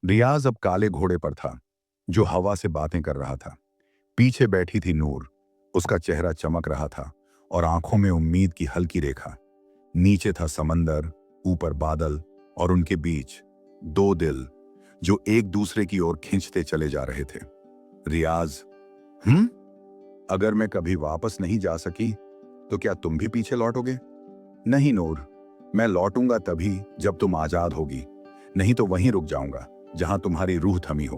रियाज अब काले घोड़े पर था, जो हवा से बातें कर रहा था। पीछे बैठी थी नूर। उसका चेहरा चमक रहा था और आंखों में उम्मीद की हल्की रेखा। नीचे था समंदर, ऊपर बादल, और उनके बीच दो दिल जो एक दूसरे की ओर खींचते चले जा रहे थे। रियाज, अगर मैं कभी वापस नहीं जा सकी तो क्या तुम भी पीछे लौटोगे? नहीं नूर, मैं लौटूंगा तभी जब तुम आजाद होगी, नहीं तो वहीं रुक जाऊंगा जहां तुम्हारी रूह थमी हो।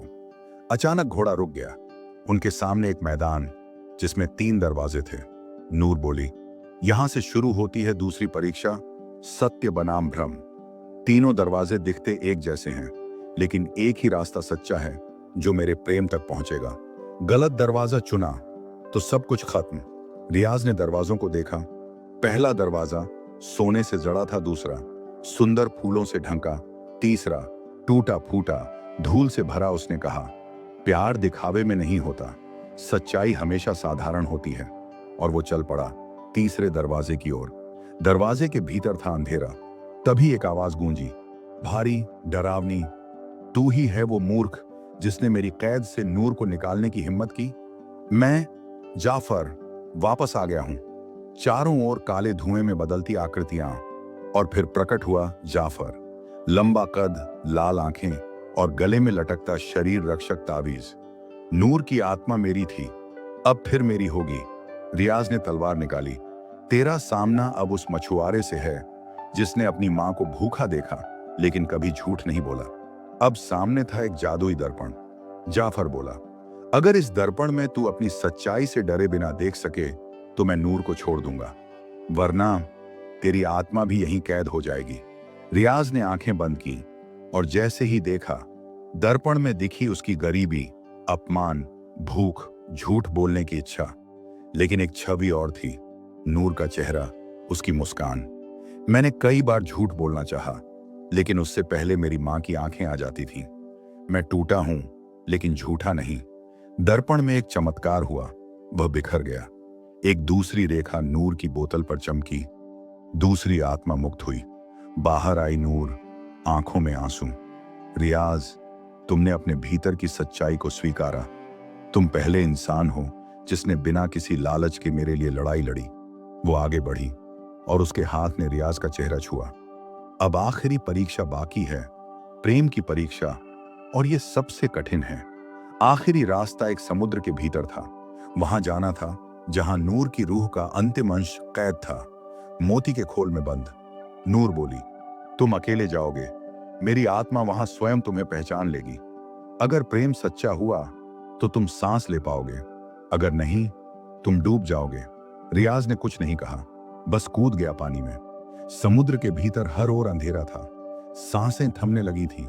अचानक घोड़ा रुक गया। उनके सामने एक मैदान जिसमें 3 दरवाजे थे। नूर बोली, यहां से शुरू होती है दूसरी परीक्षा, सत्य बनाम भ्रम। तीनों दरवाजे दिखते एक जैसे हैं, लेकिन एक ही रास्ता सच्चा है जो मेरे प्रेम तक पहुंचेगा। गलत दरवाजा चुना तो सब कुछ खत्म। रियाज ने दरवाजों को देखा। पहला दरवाजा सोने से जड़ा था, दूसरा सुंदर फूलों से ढंका, तीसरा टूटा फूटा धूल से भरा। उसने कहा, प्यार दिखावे में नहीं होता, सच्चाई हमेशा साधारण होती है। और वो चल पड़ा तीसरे दरवाजे की ओर। दरवाजे के भीतर था अंधेरा। तभी एक आवाज गूंजी, भारी, डरावनी, तू ही है वो मूर्ख जिसने मेरी कैद से नूर को निकालने की हिम्मत की? मैं जाफर वापस आ गया हूं। चारों ओर काले धुएं में बदलती आकृतियां, और फिर प्रकट हुआ जाफर। लंबा कद, लाल आंखें और गले में लटकता शरीर रक्षक ताबीज। नूर की आत्मा मेरी थी, अब फिर मेरी होगी। रियाज ने तलवार निकाली। तेरा सामना अब उस मछुआरे से है जिसने अपनी मां को भूखा देखा लेकिन कभी झूठ नहीं बोला। अब सामने था एक जादुई दर्पण। जाफर बोला, अगर इस दर्पण में तू अपनी सच्चाई से डरे बिना देख सके तो मैं नूर को छोड़ दूंगा, वरना तेरी आत्मा भी यहीं कैद हो जाएगी। रियाज ने आंखें बंद की और जैसे ही देखा, दर्पण में दिखी उसकी गरीबी, अपमान, भूख, झूठ बोलने की इच्छा। लेकिन एक छवि और थी, नूर का चेहरा, उसकी मुस्कान। मैंने कई बार झूठ बोलना चाहा, लेकिन उससे पहले मेरी मां की आंखें आ जाती थीं। मैं टूटा हूं, लेकिन झूठा नहीं। दर्पण में एक चमत्कार हुआ, वह बिखर गया। एक दूसरी रेखा नूर की बोतल पर चमकी। दूसरी आत्मा मुक्त हुई। बाहर आई नूर, आंखों में आंसू। रियाज, तुमने अपने भीतर की सच्चाई को स्वीकारा। तुम पहले इंसान हो जिसने बिना किसी लालच के मेरे लिए लड़ाई लड़ी। वो आगे बढ़ी और उसके हाथ ने रियाज का चेहरा छुआ। अब आखिरी परीक्षा बाकी है, प्रेम की परीक्षा, और ये सबसे कठिन है। आखिरी रास्ता एक समुद्र के भीतर था। वहां जाना था जहां नूर की रूह का अंतिम अंश कैद था, मोती के खोल में बंद। नूर बोली, तुम अकेले जाओगे, मेरी आत्मा वहां स्वयं तुम्हें पहचान लेगी। अगर प्रेम सच्चा हुआ तो तुम सांस ले पाओगे, अगर नहीं तुम डूब जाओगे। रियाज ने कुछ नहीं कहा, बस कूद गया पानी में। समुद्र के भीतर हर ओर अंधेरा था। सांसें थमने लगी थी,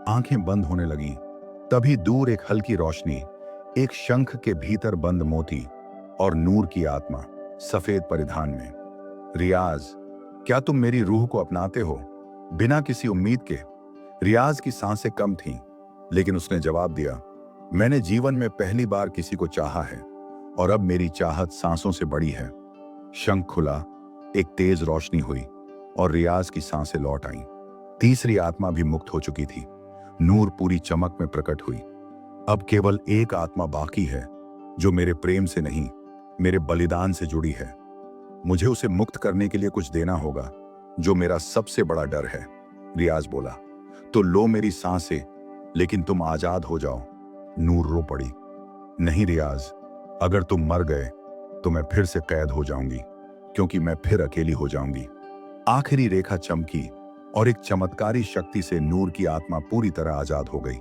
आंखें बंद होने लगी। तभी दूर एक हल्की रोशनी, एक शंख के भीतर बंद मोती और नूर की आत्मा सफेद परिधान में। रियाज, क्या तुम मेरी रूह को अपनाते हो बिना किसी उम्मीद के? रियाज की सांसें कम थीं, लेकिन उसने जवाब दिया, मैंने जीवन में पहली बार किसी को चाहा है, और अब मेरी चाहत सांसों से बड़ी है। शंख खुला, एक तेज रोशनी हुई और रियाज की सांसें लौट आईं। तीसरी आत्मा भी मुक्त हो चुकी थी। नूर पूरी चमक में प्रकट हुई। अब केवल एक आत्मा बाकी है जो मेरे प्रेम से नहीं, मेरे बलिदान से जुड़ी है। मुझे उसे मुक्त करने के लिए कुछ देना होगा, जो मेरा सबसे बड़ा डर है। रियाज बोला, तो लो मेरी सांसें, लेकिन तुम आजाद हो जाओ। नूर रो पड़ी, नहीं रियाज, अगर तुम मर गए तो मैं फिर से कैद हो जाऊंगी, क्योंकि मैं फिर अकेली हो जाऊंगी। आखिरी रेखा चमकी और एक चमत्कारी शक्ति से नूर की आत्मा पूरी तरह आजाद हो गई।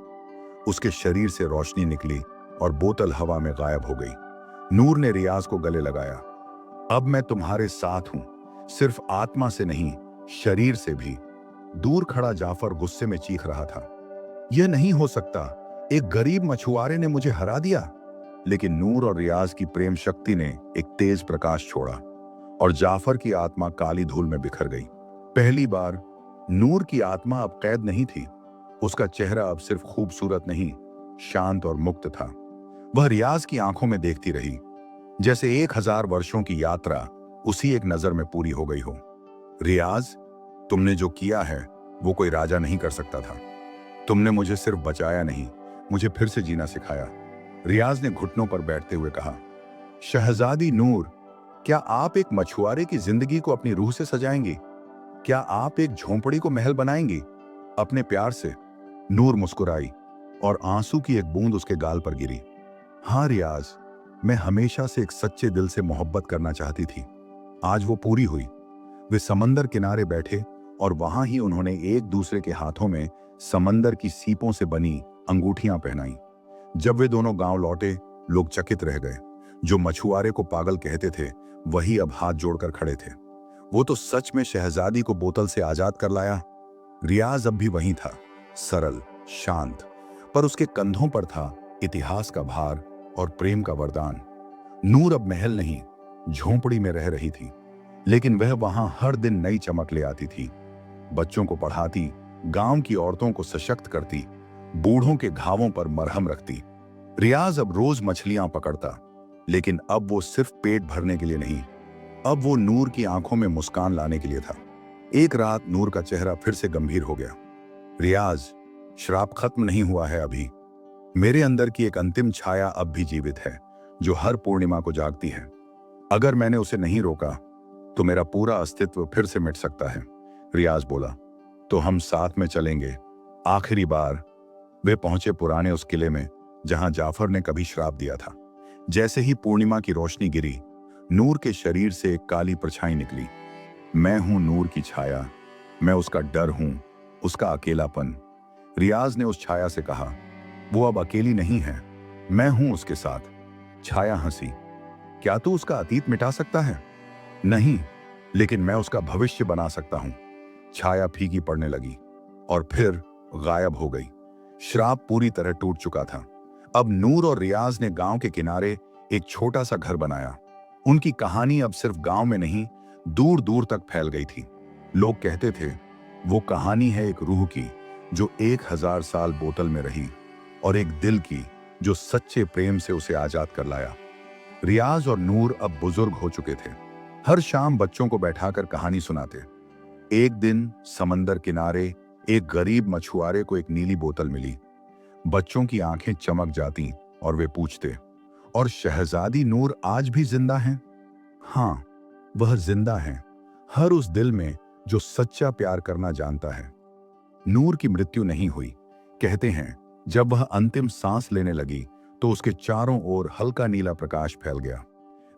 उसके शरीर से रोशनी निकली और बोतल हवा में गायब हो गई। नूर ने रियाज को गले लगाया, अब मैं तुम्हारे साथ हूं, सिर्फ आत्मा से नहीं, शरीर से भी। दूर खड़ा जाफर गुस्से में चीख रहा था, यह नहीं हो सकता, एक गरीब मछुआरे ने मुझे हरा दिया। लेकिन नूर और रियाज की प्रेम शक्ति ने एक तेज प्रकाश छोड़ा और जाफर की आत्मा काली धूल में बिखर गई। पहली बार नूर की आत्मा अब कैद नहीं थी। उसका चेहरा अब सिर्फ खूबसूरत नहीं, शांत और मुक्त था। वह रियाज की आंखों में देखती रही, जैसे 1000 वर्षों की यात्रा उसी एक नजर में पूरी हो गई हो। रियाज, तुमने जो किया है वो कोई राजा नहीं कर सकता था। तुमने मुझे सिर्फ बचाया नहीं, मुझे फिर से जीना सिखाया। रियाज ने घुटनों पर बैठते हुए कहा, शहजादी नूर, क्या आप एक मछुआरे की जिंदगी को अपनी रूह से सजाएंगी? क्या आप एक झोंपड़ी को महल बनाएंगी अपने प्यार से? नूर मुस्कुराई और आंसू की एक बूंद उसके गाल पर गिरी। हाँ रियाज, मैं हमेशा से एक सच्चे दिल से मोहब्बत करना चाहती थी। आज वो पूरी हुई। वे समंदर किनारे बैठे और वहां ही उन्होंने एक दूसरे के हाथों में समंदर की सीपों से बनी अंगूठियां पहनाई। जब वे दोनों गांव लौटे, लोग चकित रह गए। जो मछुआरे को पागल कहते थे, वही अब हाथ जोड़कर खड़े थे। वो तो सच में शहजादी को बोतल से आजाद कर लाया। रियाज अब भी वहीं था, सरल, शांत, पर उसके कंधों पर था इतिहास का भार और प्रेम का वरदान। नूर अब महल नहीं, झोंपड़ी में रह रही थी, लेकिन वह वहां हर दिन नई चमक ले आती थी। बच्चों को पढ़ाती, गांव की औरतों को सशक्त करती, बूढ़ों के घावों पर मरहम रखती। रियाज अब रोज मछलियां पकड़ता, लेकिन अब वो सिर्फ पेट भरने के लिए नहीं, अब वो नूर की आंखों में मुस्कान लाने के लिए था। एक रात नूर का चेहरा फिर से गंभीर हो गया। रियाज, श्राप खत्म नहीं हुआ है अभी। मेरे अंदर की एक अंतिम छाया अब भी जीवित है, जो हर पूर्णिमा को जागती है। अगर मैंने उसे नहीं रोका तो मेरा पूरा अस्तित्व फिर से मिट सकता है। रियाज बोला, तो हम साथ में चलेंगे आखिरी बार। वे पहुंचे पुराने उस किले में जहां जाफर ने कभी श्राप दिया था। जैसे ही पूर्णिमा की रोशनी गिरी, नूर के शरीर से एक काली परछाई निकली। मैं हूं नूर की छाया, मैं उसका डर हूं, उसका अकेलापन। रियाज ने उस छाया से कहा, वो अब अकेली नहीं है, मैं हूं उसके साथ। छाया हंसी, क्या तू उसका अतीत मिटा सकता है? नहीं, लेकिन मैं उसका भविष्य बना सकता हूं। छाया फीकी पड़ने लगी और फिर गायब हो गई। श्राप पूरी तरह टूट चुका था। अब नूर और रियाज ने गांव के किनारे एक छोटा सा घर बनाया। उनकी कहानी अब सिर्फ गांव में नहीं, दूर दूर तक फैल गई थी। लोग कहते थे, वो कहानी है एक रूह की जो 1000 साल बोतल में रही, और एक दिल की जो सच्चे प्रेम से उसे आजाद कर लाया। रियाज और नूर अब बुजुर्ग हो चुके थे। हर शाम बच्चों को बैठाकर कहानी सुनाते। एक दिन समंदर किनारे एक गरीब मछुआरे को एक नीली बोतल मिली। बच्चों की आंखें चमक जाती और वे पूछते, और शहजादी नूर आज भी जिंदा है? हाँ, वह जिंदा है, हर उस दिल में जो सच्चा प्यार करना जानता है। नूर की मृत्यु नहीं हुई। कहते हैं, जब वह अंतिम सांस लेने लगी तो उसके चारों ओर हल्का नीला प्रकाश फैल गया।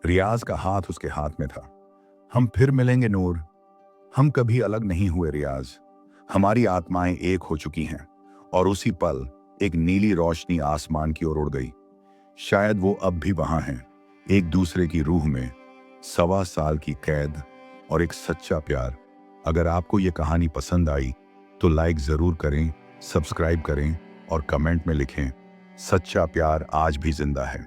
रियाज का हाथ उसके हाथ में था। हम फिर मिलेंगे नूर, हम कभी अलग नहीं हुए रियाज। हमारी आत्माएं एक हो चुकी हैं। और उसी पल एक नीली रोशनी आसमान की ओर उड़ गई। शायद वो अब भी वहां हैं, एक दूसरे की रूह में, 1.25 साल की कैद और एक सच्चा प्यार। अगर आपको ये कहानी पसंद आई तो लाइक जरूर करें, सब्सक्राइब करें और कमेंट में लिखें, सच्चा प्यार आज भी जिंदा है।